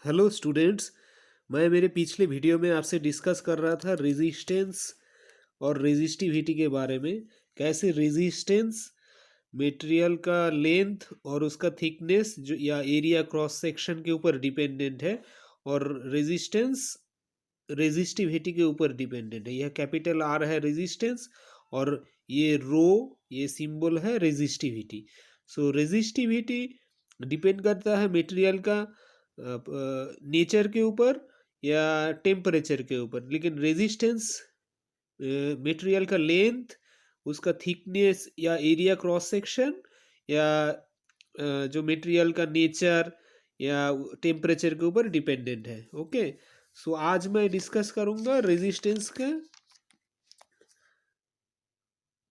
Hello students. मैं मेरे पिछले वीडियो में आपसे डिस्कस कर रहा था रेजिस्टेंस और रेजिस्टिविटी के बारे में। कैसे रेजिस्टेंस मटेरियल का लेंथ और उसका थिकनेस जो या एरिया क्रॉस सेक्शन के ऊपर डिपेंडेंट है, और रेजिस्टेंस रेजिस्टिविटी के ऊपर डिपेंडेंट है। यह कैपिटल आर है रेजिस्टेंस, और ये रो, ये सिंबल है रेजिस्टिविटी। सो रेजिस्टिविटी डिपेंड करता है मटेरियल का नेचर के ऊपर या टेम्परेचर के ऊपर, लेकिन रेजिस्टेंस मटेरियल का लेंथ, उसका थिकनेस या एरिया क्रॉस सेक्शन या जो मटेरियल का नेचर या टेम्परेचर के ऊपर डिपेंडेंट है। ओके, सो आज मैं डिस्कस करूंगा रेजिस्टेंस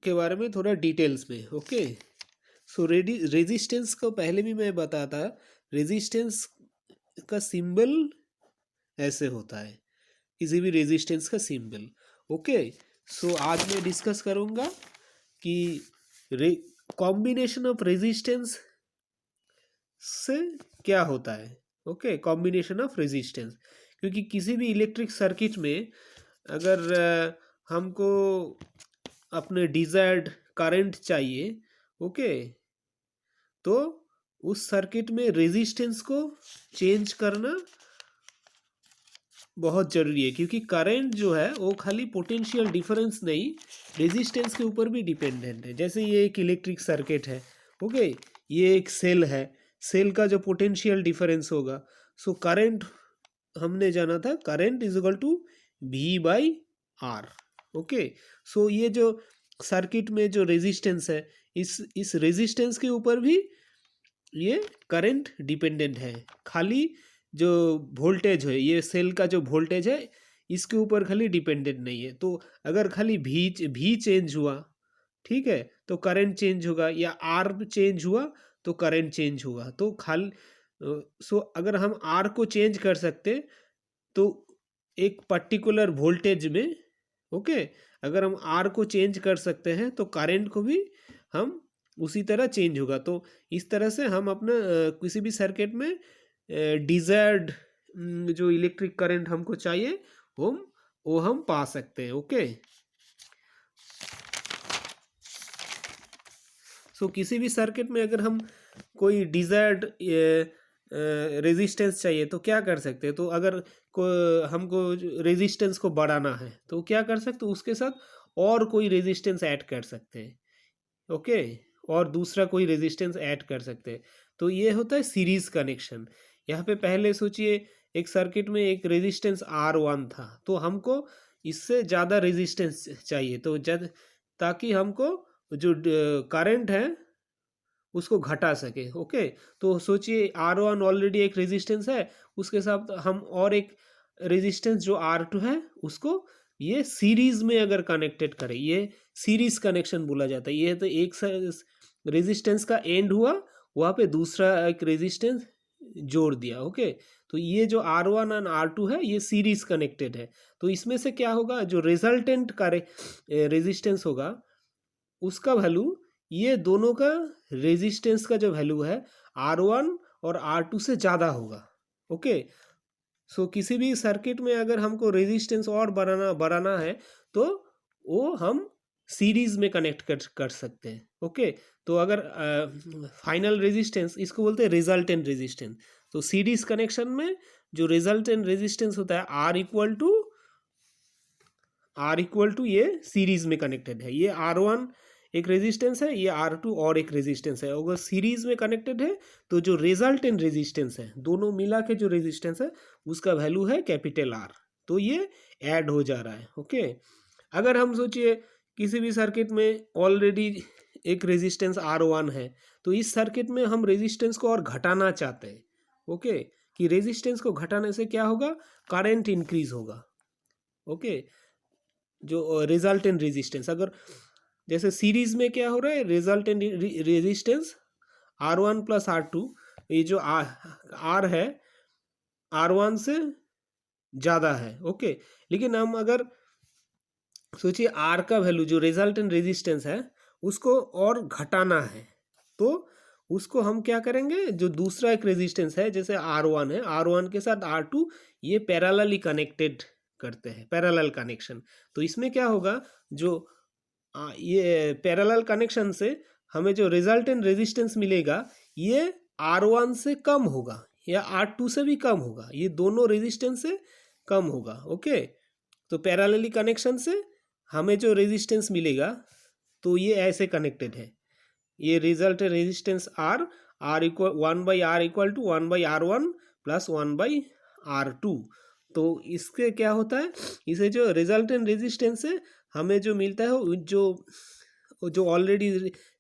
के बारे में थोड़ा डिटेल्स में। ओके, सो रेजिस्टेंस को पहले भी मैं बताता, रेजिस्टेंस का सिंबल ऐसे होता है, किसी भी रेजिस्टेंस का सिंबल। ओके, सो आज मैं डिस्कस करूंगा कि कॉम्बिनेशन ऑफ रेजिस्टेंस से क्या होता है। ओके, कॉम्बिनेशन ऑफ रेजिस्टेंस, क्योंकि किसी भी इलेक्ट्रिक सर्किट में अगर हमको अपने डिजायर्ड करंट चाहिए, ओके, तो उस सर्किट में रेजिस्टेंस को चेंज करना बहुत जरूरी है, क्योंकि करंट जो है वो खाली पोटेंशियल डिफरेंस नहीं, रेजिस्टेंस के ऊपर भी डिपेंडेंट है। जैसे ये एक इलेक्ट्रिक सर्किट है, ओके, ये एक सेल है, सेल का जो पोटेंशियल डिफरेंस होगा, सो करंट हमने जाना था current is equal to V by R. Okay, so ये जो सर्किट में जो रेजिस्टेंस है, इस रेजिस्टेंस के ऊपर भी ये करंट डिपेंडेंट है। खाली जो वोल्टेज है, ये सेल का जो वोल्टेज है, इसके ऊपर खाली डिपेंडेंट नहीं है। तो अगर खाली भी चेंज हुआ, ठीक है, तो करंट चेंज होगा, या आर चेंज हुआ तो करंट चेंज होगा। तो खाली सो अगर हम आर को चेंज कर सकते तो एक पर्टिकुलर वोल्टेज में, ओके, अगर हम आर को चेंज कर सकते हैं तो करंट को भी हम उसी तरह चेंज होगा। तो इस तरह से हम अपना किसी भी सर्किट में डिजायर्ड जो इलेक्ट्रिक करंट हमको चाहिए वो हम पा सकते हैं। ओके, सो किसी भी सर्किट में अगर हम कोई डिजायर्ड रेजिस्टेंस चाहिए तो क्या कर सकते हैं। तो अगर हमको रेजिस्टेंस को बढ़ाना है तो क्या कर सकते हैं, उसके साथ और कोई रेजिस्टेंस ऐड कर सकते हैं। ओके, और दूसरा कोई रेजिस्टेंस ऐड कर सकते हैं। तो ये होता है सीरीज कनेक्शन। यहाँ पे पहले सोचिए, एक सर्किट में एक रेजिस्टेंस R1 था, तो हमको इससे ज़्यादा रेजिस्टेंस चाहिए, तो ताकि हमको जो करंट है उसको घटा सके। ओके, तो सोचिए R1 ऑलरेडी एक रेजिस्टेंस है, उसके साथ हम और एक रेजिस्टेंस जो R2 है उसको ये सीरीज में अगर कनेक्टेड करें, ये सीरीज कनेक्शन बोला जाता है। ये तो एक रेजिस्टेंस का एंड हुआ, वहाँ पे दूसरा एक रेजिस्टेंस जोड़ दिया। ओके, तो ये जो R1 और R2 है ये सीरीज कनेक्टेड है। तो इसमें से क्या होगा, जो रिजल्टेंट का रेजिस्टेंस होगा उसका वैल्यू, ये दोनों का रेजिस्टेंस का जो वैल्यू है R1 और R2 से ज़्यादा होगा। ओके, सो किसी भी सर्किट में अगर हमको रेजिस्टेंस और बढ़ाना है तो वो हम सीरीज में कनेक्ट कर सकते हैं। ओके, तो अगर फाइनल रेजिस्टेंस, इसको बोलते हैं रिजल्टेंट रेजिस्टेंस। तो सीरीज कनेक्शन में जो रिजल्टेंट रेजिस्टेंस होता है आर इक्वल टू ये सीरीज में कनेक्टेड है। ये R1 एक रेजिस्टेंस है, ये R2 और एक रेजिस्टेंस है। अगर सीरीज में कनेक्टेड है तो जो रिजल्टेंट रेजिस्टेंस है, दोनों मिला के जो रेजिस्टेंस है उसका वैल्यू है कैपिटल R। तो ये ऐड हो जा रहा है। ओके, अगर हम सोचिए किसी भी सर्किट में ऑलरेडी एक रेजिस्टेंस R1 है, तो इस सर्किट में हम रेजिस्टेंस को और घटाना चाहते हैं। ओके, कि रेजिस्टेंस को घटाने से क्या होगा, करंट इंक्रीज होगा। ओके, जो रिजल्टेंट रेजिस्टेंस, अगर जैसे सीरीज में क्या हो रहा है, resultant resistance R1 plus R2, ये जो R है R1 से ज़्यादा है। ओके, लेकिन हम अगर सोचिए R का वैल्यू जो रिजल्टेंट रेजिस्टेंस है उसको और घटाना है, तो उसको हम क्या करेंगे, जो दूसरा एक रेजिस्टेंस है जैसे R1 है, R1 के साथ R2 ये पैरेलली कनेक्टेड करते हैं, पैरेलल कनेक्शन। तो इसमें क्या होगा, जो ये पैरेलल कनेक्शन से हमें जो रिजल्टेंट रेजिस्टेंस मिलेगा ये R1 से कम होगा या R2 से भी कम होगा, ये दोनों रेजिस्टेंस से कम होगा। ओके, तो पैरेलली कनेक्शन से हमें जो रेजिस्टेंस मिलेगा तो ये ऐसे कनेक्टेड है, ये result resistance R equal 1/R equal to 1/R1 plus 1/R2। तो इसके क्या होता है, इसे जो रिजल्टेंट रेजिस्टेंस है हमें जो मिलता है, जो ऑलरेडी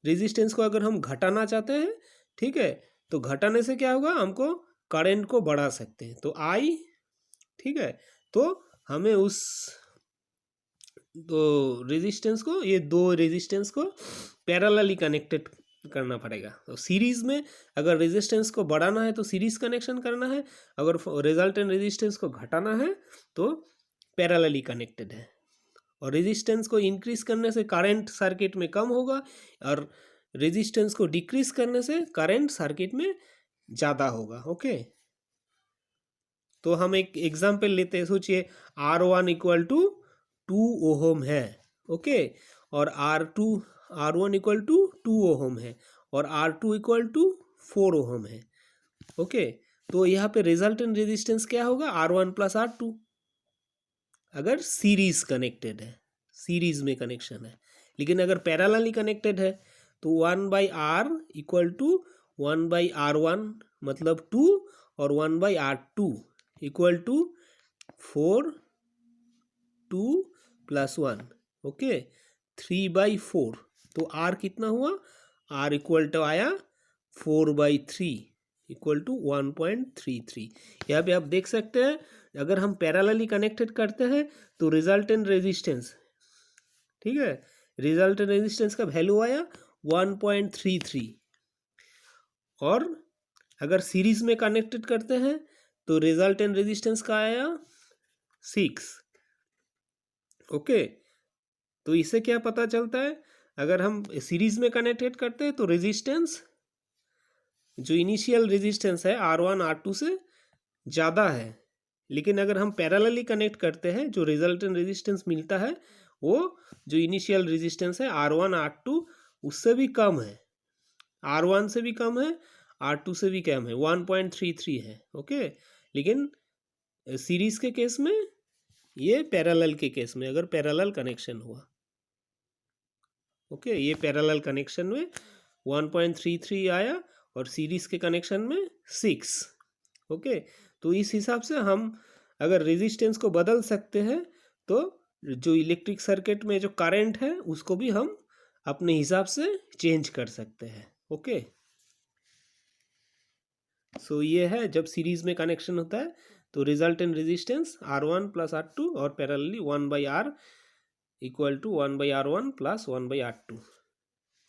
रेजिस्टेंस को अगर हम घटाना चाहते हैं, ठीक है, तो घटाने से क्या होगा, हमको करंट को बढ़ा सकते हैं। तो I, ठीक है, तो हमें उस रेजिस्टेंस को, ये दो रेजिस्टेंस को पैरेलली कनेक्टेड करना पड़ेगा। तो सीरीज में अगर रेजिस्टेंस को बढ़ाना है तो सीरीज कनेक्शन करना है, अगर रिजल्टेंट रेजिस्टेंस को घटाना है तो पैरेलली कनेक्टेड है। और रेजिस्टेंस को इंक्रीज करने से करंट सर्किट में कम होगा और रेजिस्टेंस को डिक्रीज करने से करंट सर्किट में ज़्यादा होगा। ओके, तो हम एक एग्जाम्पल लेते हैं। सोचिए R1 इक्वल टू 2 ओहम है, ओके, और R1 इक्वल टू 2 ओहम है और R2 इक्वल टू 4 ओहम है। ओके, तो यहाँ पे रिजल्टेंट रेजिस्टेंस क्या होगा, R1 प्लस R2, अगर सीरीज कनेक्टेड है, सीरीज में कनेक्शन है। लेकिन अगर पैरेलली कनेक्टेड है तो 1/R इक्वल टू 1/R1 मतलब 2 और 1/R2 equal to 4 2 plus 1, okay, 3/4। तो R कितना हुआ, R इक्वल टू आया 4/3 इक्वल टू 1.33। यहाँ पे आप देख सकते हैं अगर हम पैरेलली कनेक्टेड करते हैं तो रिजल्टेंट रेजिस्टेंस, ठीक है, रिजल्टेंट रेजिस्टेंस का वैल्यू आया 1.33 और अगर सीरीज में कनेक्टेड करते हैं तो रिजल्टेंट रेजिस्टेंस का आया 6। ओके, तो इससे क्या पता चलता है, अगर हम सीरीज में कनेक्टेड करते हैं तो रेजिस्टेंस, जो इनिशियल रेजिस्टेंस है R1 R2 से ज़्यादा है। लेकिन अगर हम पैरेलली कनेक्ट करते हैं जो रिजल्टेंट रेजिस्टेंस मिलता है वो जो इनिशियल रेजिस्टेंस है R1 R2 उससे भी कम है, R1 से भी कम है, R2 से भी कम है, 1.33 है। ओके, लेकिन सीरीज के केस में, ये पैरेलल के केस में अगर पैरेलल कनेक्शन हुआ, ओके, ये पैरेलल कनेक्शन में 1.33 आया और सीरीज के कनेक्शन में 6। ओके, तो इस हिसाब से हम अगर रेजिस्टेंस को बदल सकते हैं तो जो इलेक्ट्रिक सर्किट में जो करंट है उसको भी हम अपने हिसाब से चेंज कर सकते हैं। ओके, सो ये है जब सीरीज में कनेक्शन होता है तो resultant resistance R1 plus R2 और parallelly 1/R equal to 1/R1 plus 1/R2।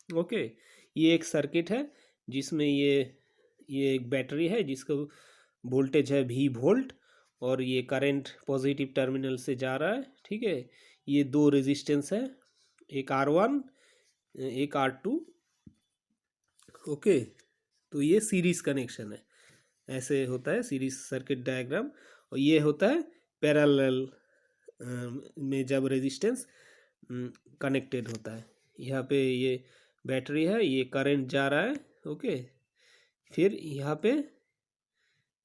Okay, ये एक सर्किट है जिसमें ये एक बैटरी है जिसका वोल्टेज है V वोल्ट और ये करंट पॉजिटिव टर्मिनल से जा रहा है, ठीक है। ये दो रेजिस्टेंस है, एक R1 एक R2। ओके, तो ये सीरीज कनेक्शन है, ऐसे होता है सीरीज सर्किट डायग्राम। और ये होता है पैरेलल में जब रेजिस्टेंस कनेक्टेड होता है। यहाँ पे ये बैटरी है, ये करंट जा रहा है, ओके, फिर यहाँ पे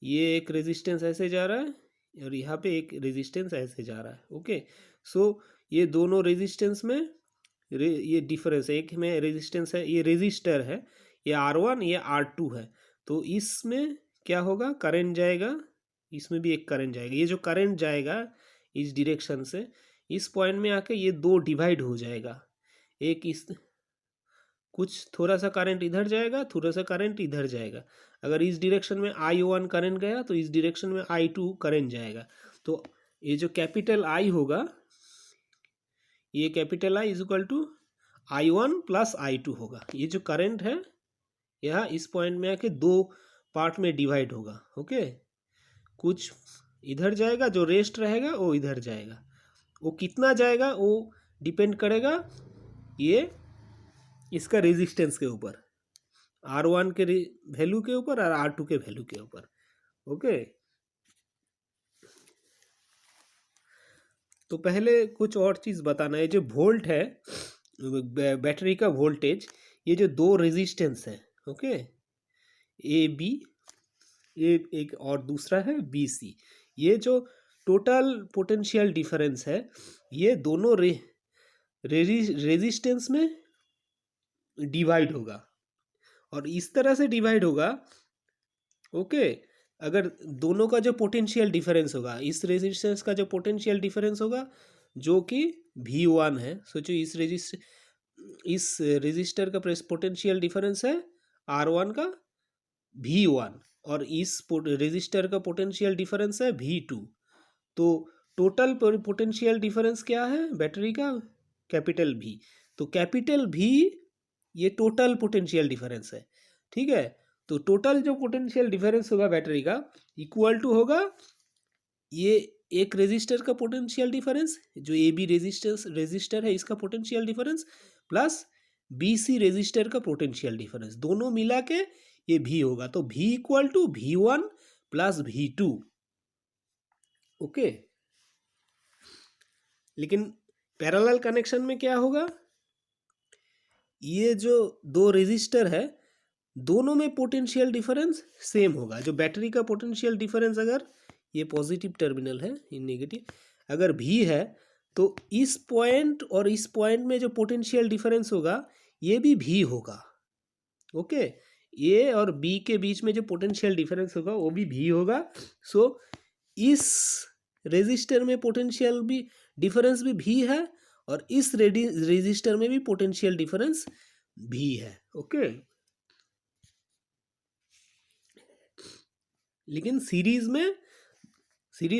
ये एक रेजिस्टेंस ऐसे जा रहा है और यहाँ पे एक रेजिस्टेंस ऐसे जा रहा है। ओके, सो ये दोनों रेजिस्टेंस में ये डिफरेंस है, एक में रेजिस्टेंस है, ये रेजिस्टर है, ये R1 ये R2 है। तो इसमें क्या होगा, करंट जाएगा, इसमें भी एक करंट जाएगा। ये जो करंट जाएगा इस डायरेक्शन से इस पॉइंट में आके ये दो डिवाइड हो जाएगा, एक इस कुछ थोड़ा सा करंट इधर जाएगा, थोड़ा सा करंट इधर जाएगा। अगर इस डायरेक्शन में I1 करंट गया तो इस डायरेक्शन में I2 करंट जाएगा। तो ये जो कैपिटल I होगा, ये capital I is equal to I1 plus I2 होगा। ये जो करंट है यह इस पॉइंट में आके दो पार्ट में डिवाइड होगा। ओके, कुछ इधर जाएगा, जो रेस्ट रहेगा वो इधर जाएगा। वो कितना जाएगा वो डिपेंड करेगा ये इसका रेजिस्टेंस के ऊपर। R1 के वैल्यू के ऊपर और R2 के वैल्यू के ऊपर। ओके, तो पहले कुछ और चीज़ बताना है। जो वोल्ट है बैटरी का वोल्टेज, ये जो दो रेजिस्टेंस है, ओके, ए बी, ये एक और दूसरा है बी सी, ये जो टोटल पोटेंशियल डिफरेंस है ये दोनों रेजिस्टेंस में डिवाइड होगा और इस तरह से डिवाइड होगा, ओके। अगर दोनों का जो पोटेंशियल डिफरेंस होगा, इस रेजिस्टेंस का जो पोटेंशियल डिफरेंस होगा जो कि V1 है, सोचो इस रेजिस्टर का पोटेंशियल डिफरेंस है R1 का V1 और इस रेजिस्टर का पोटेंशियल डिफरेंस है V2। तो टोटल पोटेंशियल डिफरेंस क्या है बैटरी का? Capital V। तो कैपिटल V ये टोटल पोटेंशियल डिफरेंस है, ठीक है। तो टोटल जो पोटेंशियल डिफरेंस होगा बैटरी का इक्वल टू होगा ये एक रेजिस्टर का पोटेंशियल डिफरेंस, जो ए बी रेजिस्टर है इसका potential difference, plus B C resistor का पोटेंशियल डिफरेंस, दोनों मिला के ये भी होगा। तो V equal to V1 plus V2। Okay, लेकिन पैरेलल कनेक्शन में क्या होगा, ये जो दो रेजिस्टर है दोनों में पोटेंशियल डिफरेंस सेम होगा। जो बैटरी का पोटेंशियल डिफरेंस, अगर ये पॉजिटिव टर्मिनल है, ये नेगेटिव, अगर भी है तो इस पॉइंट और इस पॉइंट में जो पोटेंशियल डिफरेंस होगा ये भी होगा। ओके, ए और बी के बीच में जो पोटेंशियल डिफरेंस होगा वो भी होगा। सो इस रेजिस्टर में पोटेंशियल भी डिफरेंस भी है और इस रेजिस्टर में भी पोटेंशियल डिफरेंस भी है। ओके, लेकिन सीरीज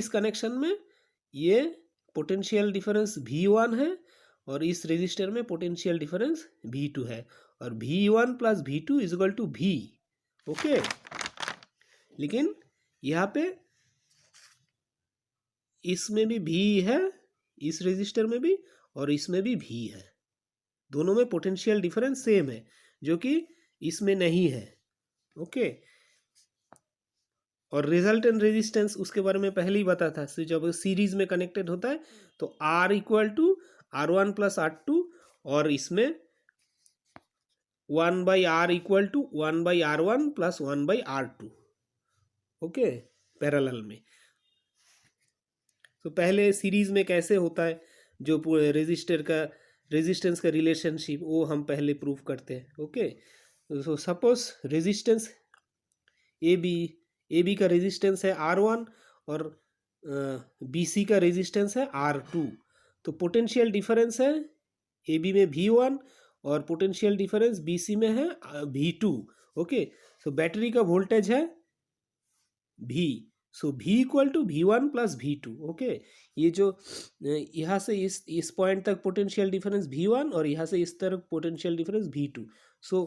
कनेक्शन में ये पोटेंशियल डिफरेंस V1 है और इस रेजिस्टर में पोटेंशियल डिफरेंस V2 है और V1 plus V2 is equal to V। Okay, लेकिन यहाँ पे इसमें भी V है, इस रेजिस्टर में भी और इसमें भी V है, दोनों में पोटेंशियल डिफरेंस सेम है जो कि इसमें नहीं है। ओके, और रिजल्टेंट रेजिस्टेंस उसके बारे में पहले ही बता था, जब सीरीज में कनेक्टेड होता है तो R equal to R1 plus R2 और इसमें 1/R equal to 1/R1 plus 1/R2। Okay, parallel में। तो पहले सीरीज में कैसे होता है, जो रेजिस्टेंस का रिलेशनशिप वो हम पहले प्रूव करते हैं। Okay, so suppose resistance A B का रेजिस्टेंस है R1 और BC का रेजिस्टेंस है R2। तो पोटेंशियल डिफरेंस है ए बी में V1 और पोटेंशियल डिफरेंस BC में है V2। ओके, सो बैटरी का वोल्टेज है V, so V equal to V1 plus V2। Okay, ये जो यहाँ से इस पॉइंट तक पोटेंशियल डिफरेंस V1 और यहाँ से इस तरफ potential difference V2। So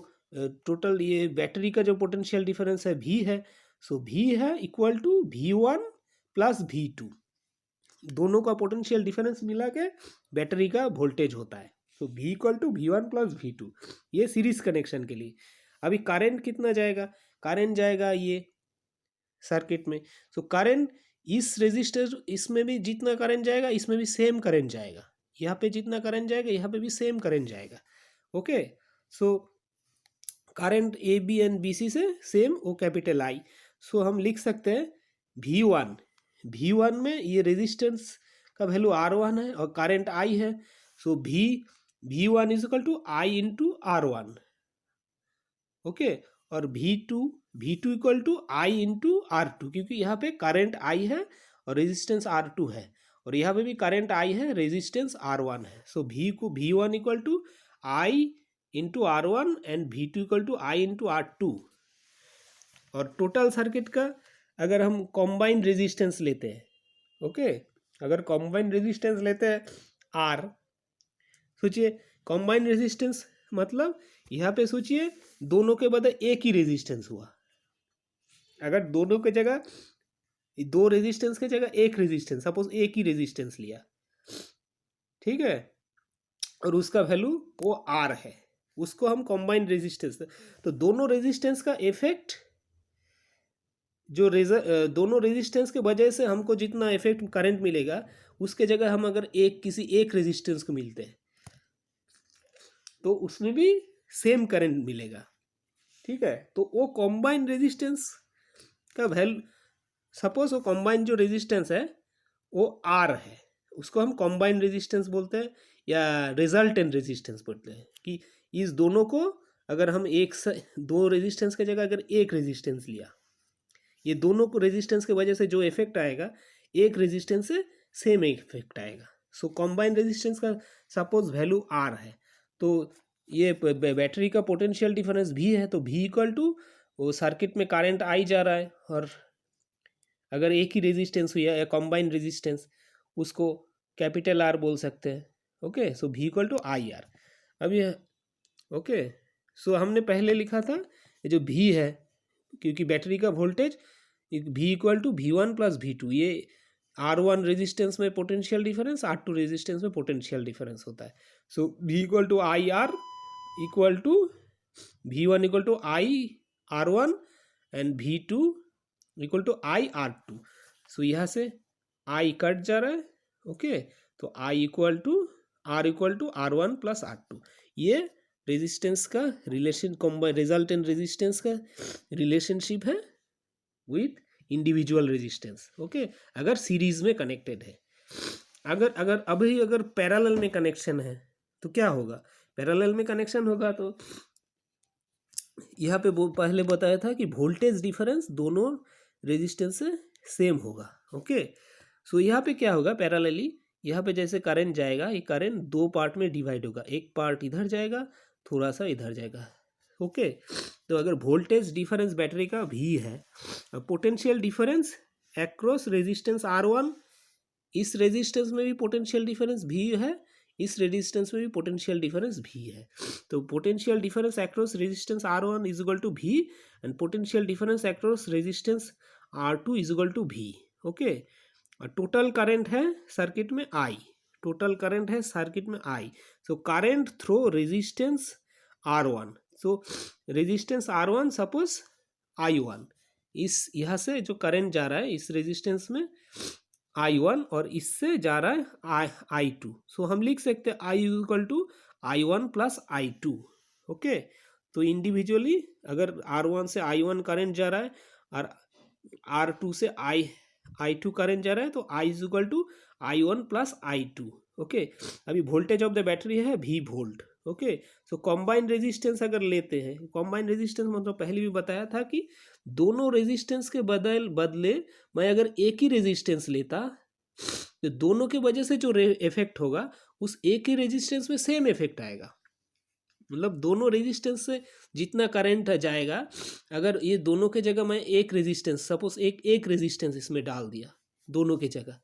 total ये बैटरी का जो पोटेंशियल डिफरेंस है V है, सो V है equal to V1 plus V2, दोनों का पोटेंशियल डिफरेंस मिला के बैटरी का वोल्टेज होता है। So V equal to V1 plus V2, ये सीरीज कनेक्शन के लिए। अभी करंट कितना जाएगा, करंट जाएगा ये सर्किट में, सो करंट इस रेजिस्टर इसमें भी जितना करंट जाएगा इसमें भी सेम करंट जाएगा, यहाँ पे जितना करंट जाएगा यहाँ पे भी सेम करंट जाएगा। Okay, so current A B and B C से सेम वो कैपिटल I। सो हम लिख सकते हैं V1 में ये रेजिस्टेंस का वैल्यू R1 है और करंट I है, so V1 is equal to I into R1। Okay, और V2 equal to I into R2, क्योंकि यहाँ पे करंट I है और रेजिस्टेंस R2 है और यहाँ पे भी करंट I है, रेजिस्टेंस R1 है। So V1 equal to I into R1 and V2 equal to I into R2। और टोटल सर्किट का अगर हम कॉम्बाइंड रेजिस्टेंस लेते हैं, ओके, अगर कॉम्बाइंड रेजिस्टेंस लेते हैं R, सोचिए कॉम्बाइंड रेजिस्टेंस मतलब यहाँ पे सोचिए दोनों के बदले एक ही रेजिस्टेंस हुआ। अगर दोनों के जगह दो रेजिस्टेंस के जगह एक रेजिस्टेंस, सपोज एक ही रेजिस्टेंस लिया, ठीक है, और उसका वैल्यू वो R है। उसको हम कॉम्बाइंड रेजिस्टेंस। तो दोनों रेजिस्टेंस का इफेक्ट जो दोनों रेजिस्टेंस के वजह से हमको जितना इफेक्ट करंट मिलेगा, उसके जगह हम अगर किसी एक रेजिस्टेंस को मिलते हैं तो उसमें भी सेम करंट मिलेगा। ठीक है, तो वो कॉम्बाइंड रेजिस्टेंस का वैल्यू, सपोज वो कॉम्बाइंड जो रेजिस्टेंस है वो आर है, उसको हम कॉम्बाइंड रेजिस्टेंस बोलते हैं या रिजल्टेंट रेजिस्टेंस बोलते हैं। कि इस दोनों को अगर हम दो रेजिस्टेंस की जगह अगर एक रेजिस्टेंस लिया, ये दोनों को रेजिस्टेंस की वजह से जो इफेक्ट आएगा, एक रेजिस्टेंस से सेम इफेक्ट आएगा। सो कॉम्बाइंड रेजिस्टेंस का सपोज वैल्यू आर है, तो ये बैटरी का पोटेंशियल डिफरेंस भी है, तो भी इक्वल टू वो सर्किट में करंट आई जा रहा है, और अगर एक ही रेजिस्टेंस हुई है या कॉम्बाइंड रेजिस्टेंस, उसको कैपिटल आर बोल सकते हैं। ओके, सो भी इक्वल टू आई आर। अब ये ओके, सो हमने पहले लिखा था ये जो भी है, क्योंकि बैटरी का वोल्टेज भी equal to V1 plus V2, ये R1 रेजिस्टेंस में पोटेंशियल डिफरेंस, R2 रेजिस्टेंस में पोटेंशियल डिफरेंस होता है। So V equal to I R equal to V1 equal to I R1 and V2 equal to I R2। So यहाँ से I cut जा रहा है। ओके, तो I equal to R1 plus R2, ये resistance का रिलेशन, रिजल्टेंट रेजिस्टेंस का relationship है विथ इंडिविजुअल रेजिस्टेंस। ओके, अगर सीरीज में कनेक्टेड है। अगर पैरेलल में कनेक्शन है तो क्या होगा? पैरेलल में कनेक्शन होगा तो यहाँ पे पहले बताया था कि वोल्टेज डिफरेंस दोनों रेजिस्टेंस से सेम होगा। ओके, सो यहाँ पे क्या होगा, पैरेलली यहाँ पे जैसे करंट जाएगा, ये करंट दो पार्ट में डिवाइड होगा, एक पार्ट इधर जाएगा, थोड़ा सा इधर जाएगा। ओके, तो अगर वोल्टेज डिफरेंस बैटरी का भी है, potential difference across resistance R1, इस रेजिस्टेंस में भी पोटेंशियल डिफरेंस भी है, इस रेजिस्टेंस में भी पोटेंशियल डिफरेंस भी है। तो potential difference across resistance R1 is equal to V and potential difference across resistance R2 is equal to V। Okay, total current है सर्किट में I, टोटल करंट है सर्किट में I। So current through resistance R1, so resistance R1 suppose I1, इस यहाँ से जो current जा रहा है इस रेजिस्टेंस में I1 और इससे जा रहा है I2। सो हम लिख सकते हैं I equal to I1 plus I2। Okay, तो इंडिविजुअली अगर R1 से I1 करंट जा रहा है और R2 से I2 करंट जा रहा है, तो I is equal to I1 plus I2। Okay, अभी वोल्टेज ऑफ द बैटरी है V volt. Okay, so combined resistance अगर लेते हैं, कॉम्बाइंड रेजिस्टेंस मतलब पहले भी बताया था कि दोनों रेजिस्टेंस के बदले मैं अगर एक ही रेजिस्टेंस लेता तो दोनों के वजह से जो इफेक्ट होगा उस एक ही रेजिस्टेंस में सेम इफेक्ट आएगा। मतलब दोनों रेजिस्टेंस से जितना करंट जाएगा, अगर ये दोनों के जगह मैं एक रेजिस्टेंस, सपोज एक रेजिस्टेंस इसमें डाल दिया दोनों की जगह,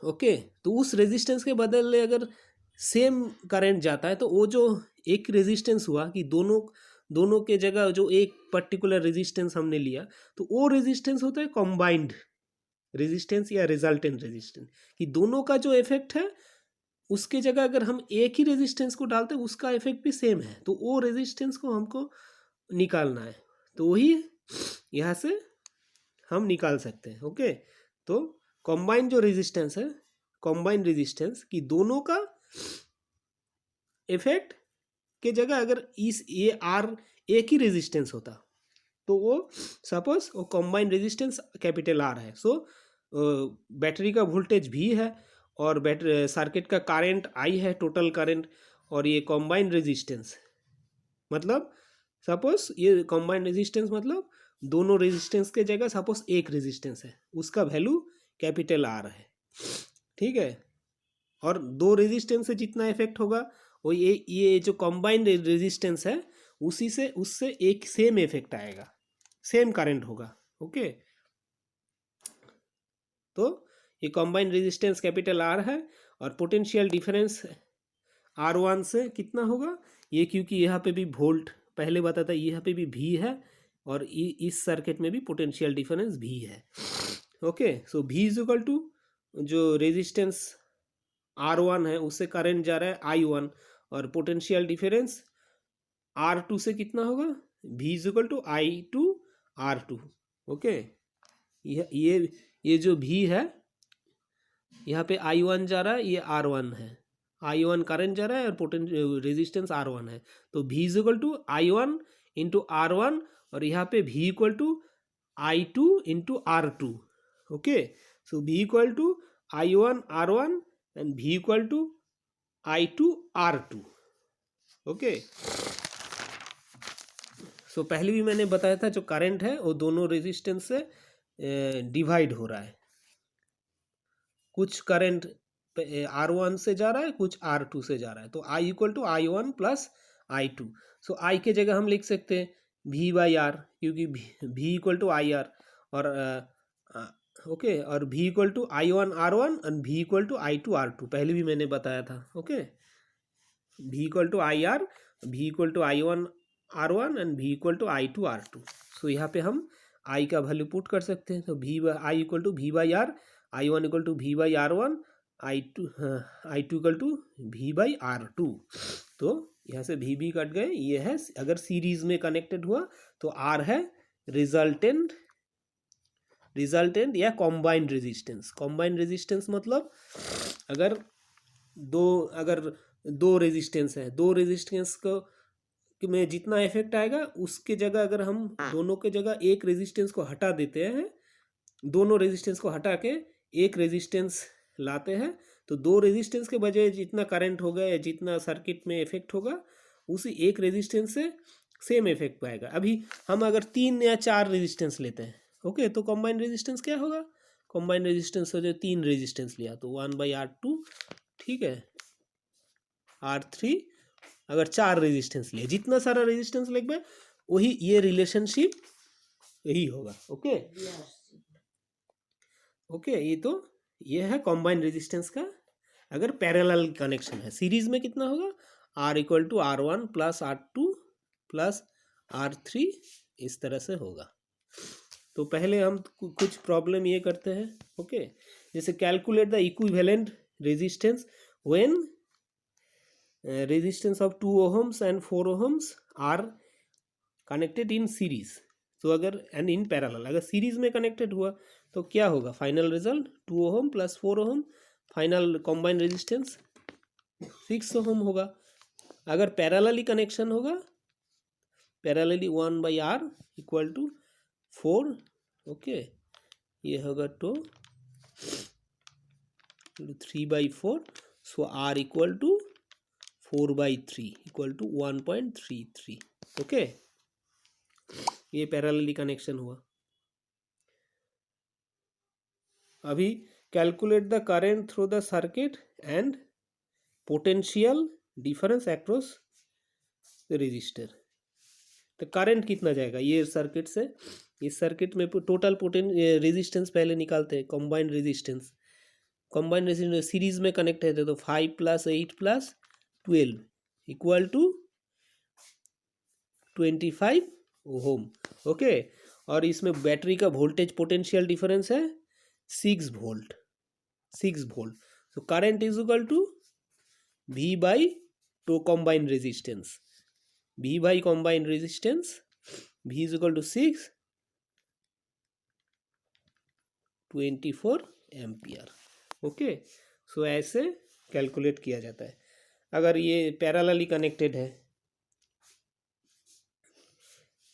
ओके, तो उस रेजिस्टेंस के बदले अगर सेम करंट जाता है तो वो जो एक रेजिस्टेंस हुआ कि दोनों के जगह जो एक पर्टिकुलर रेजिस्टेंस हमने लिया, तो वो रेजिस्टेंस होता है कॉम्बाइंड रेजिस्टेंस या रिजल्टेंट रेजिस्टेंस, कि दोनों का जो इफेक्ट है उसके जगह अगर हम एक ही रेजिस्टेंस को डालते हैं उसका इफेक्ट भी सेम है, तो वो रेजिस्टेंस को हमको निकालना है, तो वही यहाँ से हम निकाल सकते हैं। ओके, तो कॉम्बाइंड जो रेजिस्टेंस है, कॉम्बाइंड रेजिस्टेंस कि दोनों का इफेक्ट के जगह अगर ये आर एक ही रेजिस्टेंस होता तो वो सपोज वो कॉम्बाइंड रेजिस्टेंस कैपिटल आर है। सो बैटरी का वोल्टेज भी है और बैटरी सर्किट का करंट आई है, टोटल करंट, और ये कॉम्बाइंड रेजिस्टेंस मतलब सपोज ये कॉम्बाइंड रेजिस्टेंस मतलब दोनों रेजिस्टेंस के जगह सपोज एक रेजिस्टेंस है, उसका वैल्यू कैपिटल आर है। ठीक है, और दो रेजिस्टेंस से जितना इफेक्ट होगा वो ये जो कॉम्बाइंड रेजिस्टेंस है उससे एक सेम इफेक्ट आएगा, सेम करंट होगा। ओके, तो ये कॉम्बाइंड रेजिस्टेंस कैपिटल आर है और पोटेंशियल डिफरेंस R1 से कितना होगा ये, क्योंकि यहाँ पे भी वोल्ट पहले बताता है, यहाँ पे भी भी है और इस सर्किट में भी पोटेंशियल डिफरेंस भी है। Okay, so V is equal to जो रेजिस्टेंस R1 है उससे करंट जा रहा है I1 और पोटेंशियल डिफरेंस R2 से कितना होगा, V is equal to I2 R2। Okay, ये जो V है यहाँ पे I1 जा रहा है, ये R1 है, I1 करंट जा रहा है और रेजिस्टेंस R1 है, तो V is equal to I1 into R1 और यहाँ पे V equal to I2 into R2। Okay, so V equal to I1 R1 and V equal to I2 R2। Okay, so पहले भी मैंने बताया था जो करंट है वो दोनों रेजिस्टेंस से डिवाइड हो रहा है, कुछ करंट R1 से जा रहा है, कुछ R2 से जा रहा है, तो I equal to I1 plus I2। So I के जगह हम लिख सकते हैं V बाई आर, क्योंकि V equal to I R, और ओके, और V equal to I1 R1 and V equal to I2 R2, पहले भी मैंने बताया था। Okay, V equal to I R, V equal to I1 R1 and V equal to I2 R2। So यहाँ पे हम I का वैल्यू पुट कर सकते हैं, तो I equal to V by R, I1 equal to V by R1, I2 equal to V by R2। तो यहाँ से V कट गए, ये है अगर सीरीज में कनेक्टेड हुआ तो R है रिजल्टेंट या कॉम्बाइंड रेजिस्टेंस। कॉम्बाइंड रेजिस्टेंस मतलब अगर दो रेजिस्टेंस है, दो रेजिस्टेंस को में जितना इफेक्ट आएगा उसके जगह अगर हम दोनों के जगह एक रेजिस्टेंस को हटा देते हैं, दोनों रेजिस्टेंस को हटा के एक रेजिस्टेंस लाते हैं, तो दो रेजिस्टेंस के बजाय जितना करंट होगा या जितना सर्किट में इफेक्ट होगा उसी एक रेजिस्टेंस से सेम इफेक्ट पाएगा। अभी हम अगर 3 या 4 रेजिस्टेंस लेते हैं, ओके, तो कॉम्बाइंड रेजिस्टेंस क्या होगा, कॉम्बाइंड रेजिस्टेंस हो जो 3 रेजिस्टेंस लिया तो 1/R2, ठीक है, R3, अगर 4 रेजिस्टेंस लिए, जितना सारा रेजिस्टेंस लगभग वही ये रिलेशनशिप यही होगा। ओके, ओके, ये है कॉम्बाइंड रेजिस्टेंस का अगर पैरेलल कनेक्शन है। सीरीज में कितना होगा, R equal to R1 plus R2 plus R3, इस तरह से होगा। तो पहले हम कुछ प्रॉब्लम ये करते हैं। ओके, जैसे calculate the equivalent resistance when resistance of 2 ohms and 4 ohms are connected in series. तो अगर एंड इन पैरेलल, अगर सीरीज में कनेक्टेड हुआ तो क्या होगा, final result 2 ohm plus 4 ohm, final combined resistance 6 ohm होगा। अगर पैरेलली कनेक्शन होगा, parallelly 1/R equal to 4, okay, ये होगा तो 3/4, so R equal to 4/3 equal to 1.33। Okay, ये पैरेलली कनेक्शन हुआ। अभी calculate the current through the circuit and potential difference across the register. तो करंट कितना जाएगा ये सर्किट से, इस सर्किट में टोटल रेजिस्टेंस पहले निकालते हैं, combined resistance. Combined resistance series में कनेक्ट है तो 5 + 8 + 12 इक्वल टू 25 ओम। ओके, और इसमें बैटरी का वोल्टेज पोटेंशियल डिफरेंस है 6 volt. So current is equal to V by to combined resistance, V by combined resistance, V is equal to 6, 24 ampere. Okay, so ऐसे calculate किया जाता है। अगर ये पैरेलली कनेक्टेड है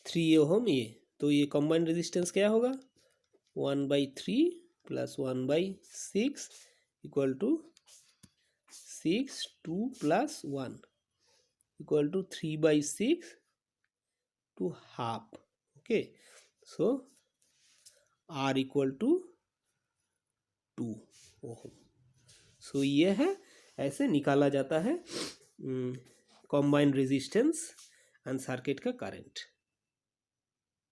3 ओम ये, तो ये कॉम्बाइंड रेजिस्टेंस क्या होगा, 1/3 plus 1/6 equal to 6, 2 plus 1 equal to 3/6 to half. Okay, so R equal to 2 ohm. So ये है, ऐसे निकाला जाता है कॉम्बाइंड रेजिस्टेंस एंड सर्किट का करंट।